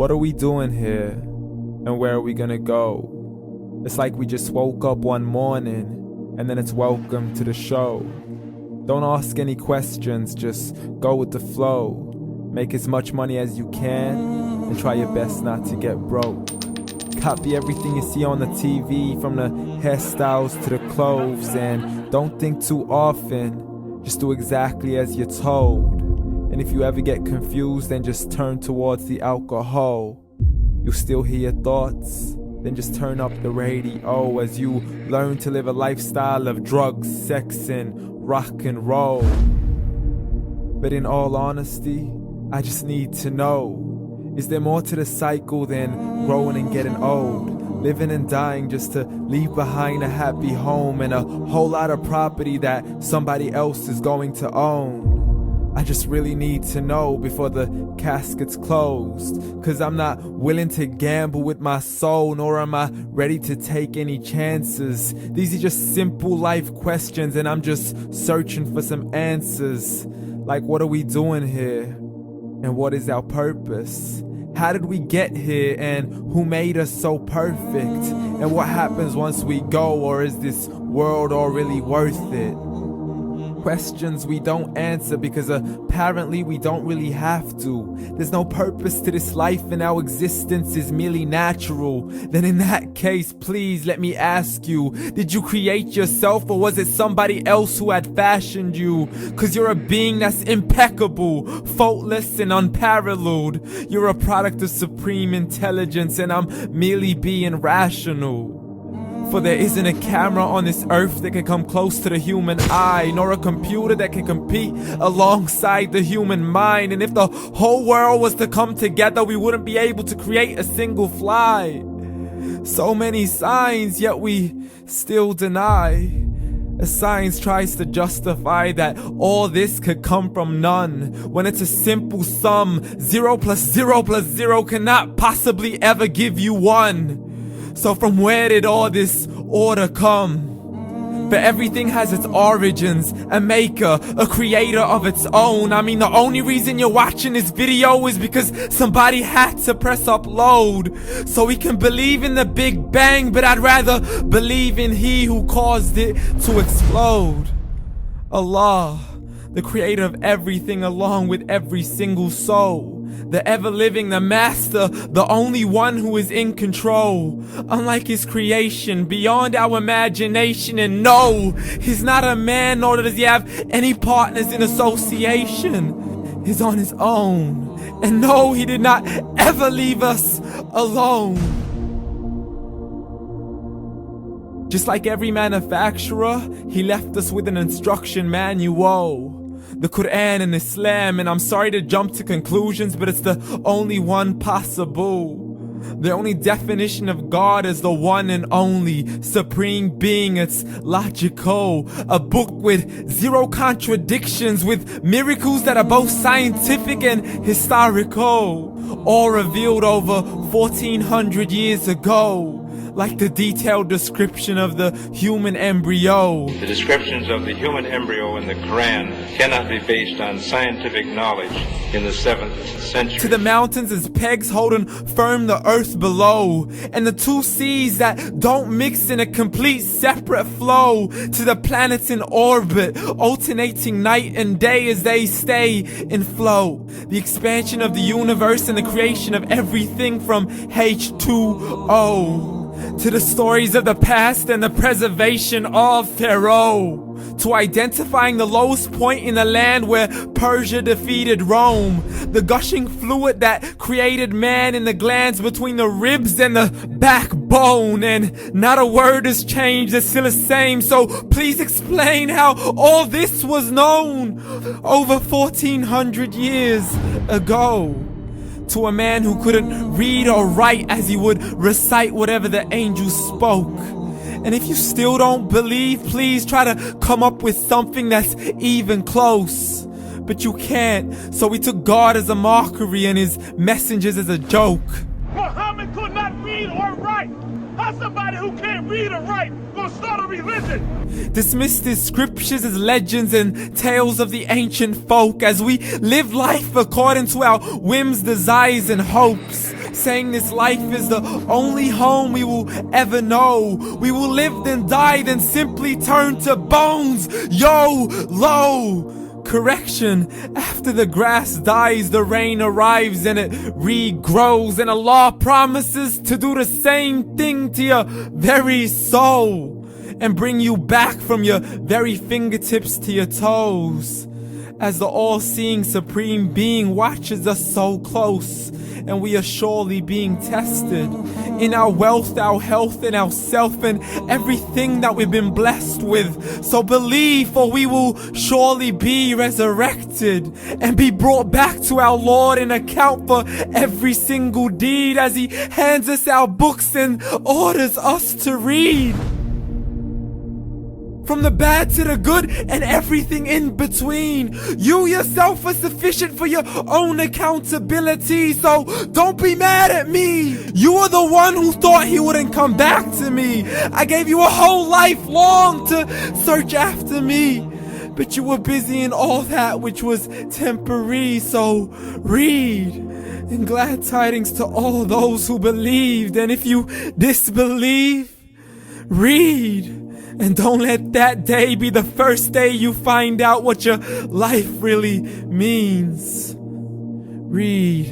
What are we doing here? And where are we gonna go? It's like we just woke up one morning and then it's welcome to the show. Don't ask any questions, just go with the flow. Make as much money as you can and try your best not to get broke. Copy everything you see on the TV, from the hairstyles to the clothes, and don't think too often, just do exactly as you're told. And if you ever get confused, then just turn towards the alcohol. You'll still hear your thoughts, then just turn up the radio as you learn to live a lifestyle of drugs, sex, and rock and roll. But in all honesty, I just need to know, is there more to the cycle than growing and getting old? Living and dying just to leave behind a happy home and a whole lot of property that somebody else is going to own. I just really need to know before the casket's closed, 'cause I'm not willing to gamble with my soul, nor am I ready to take any chances. These are just simple life questions and I'm just searching for some answers. Like, what are we doing here? And what is our purpose? How did we get here, and who made us so perfect? And what happens once we go, or is this world all really worth it? Questions we don't answer because apparently we don't really have to. There's no purpose to this life and our existence is merely natural. Then in that case, please let me ask you, did you create yourself, or was it somebody else who had fashioned you? 'Cause you're a being that's impeccable, faultless and unparalleled. You're a product of supreme intelligence and I'm merely being rational. For there isn't a camera on this earth that can come close to the human eye, nor a computer that can compete alongside the human mind. And if the whole world was to come together, we wouldn't be able to create a single fly. So many signs, yet we still deny. As science tries to justify that all this could come from none, when it's a simple sum. 0 plus 0 plus 0 cannot possibly ever give you 1. So from where did all this order come? But everything has its origins, a maker, a creator of its own. I mean, the only reason you're watching this video is because somebody had to press upload. So we can believe in the Big Bang, but I'd rather believe in He who caused it to explode. Allah, the creator of everything along with every single soul. The ever-living, the master, the only one who is in control. Unlike his creation, beyond our imagination. And no, he's not a man, nor does he have any partners in association. He's on his own. And no, he did not ever leave us alone. Just like every manufacturer, he left us with an instruction manual. The Quran and Islam, and I'm sorry to jump to conclusions, but it's the only one possible. The only definition of God is the one and only supreme being. It's logical, a book with 0 contradictions, with miracles that are both scientific and historical, all revealed over 1400 years ago. Like the detailed description of the human embryo. The descriptions of the human embryo in the Quran cannot be based on scientific knowledge in the 7th century. To the mountains as pegs holding firm the earth below, and the 2 seas that don't mix in a complete separate flow. To the planets in orbit, alternating night and day as they stay in flow. The expansion of the universe and the creation of everything from H2O. To the stories of the past and the preservation of Pharaoh. To identifying the lowest point in the land where Persia defeated Rome. The gushing fluid that created man in the glands between the ribs and the backbone. And not a word has changed, it's still the same. So please explain how all this was known over 1400 years ago. To a man who couldn't read or write as he would recite whatever the angels spoke. And if you still don't believe, please try to come up with something that's even close. But you can't, so we took God as a mockery and his messengers as a joke. Muhammad could not read or write. How's somebody who can't read or write gonna start a religion? Dismissed his scriptures as legends and tales of the ancient folk as we live life according to our whims, desires, and hopes. saying this life is the only home we will ever know. We will live then die, then simply turn to bones. YOLO! Correction, after the grass dies, the rain arrives and it regrows, and Allah promises to do the same thing to your very soul and bring you back from your very fingertips to your toes, as the all-seeing supreme being watches us so close, and we are surely being tested in our wealth, our health, and our self, and everything that we've been blessed with. So believe, for we will surely be resurrected and be brought back to our Lord and account for every single deed, as He hands us our books and orders us to read. From the bad to the good and everything in between. You yourself are sufficient for your own accountability, so don't be mad at me. You are the one who thought He wouldn't come back to me. I gave you a whole life long to search after me, but you were busy in all that which was temporary. So read, and glad tidings to all those who believed. And if you disbelieve, read. And don't let that day be the first day you find out what your life really means. Read.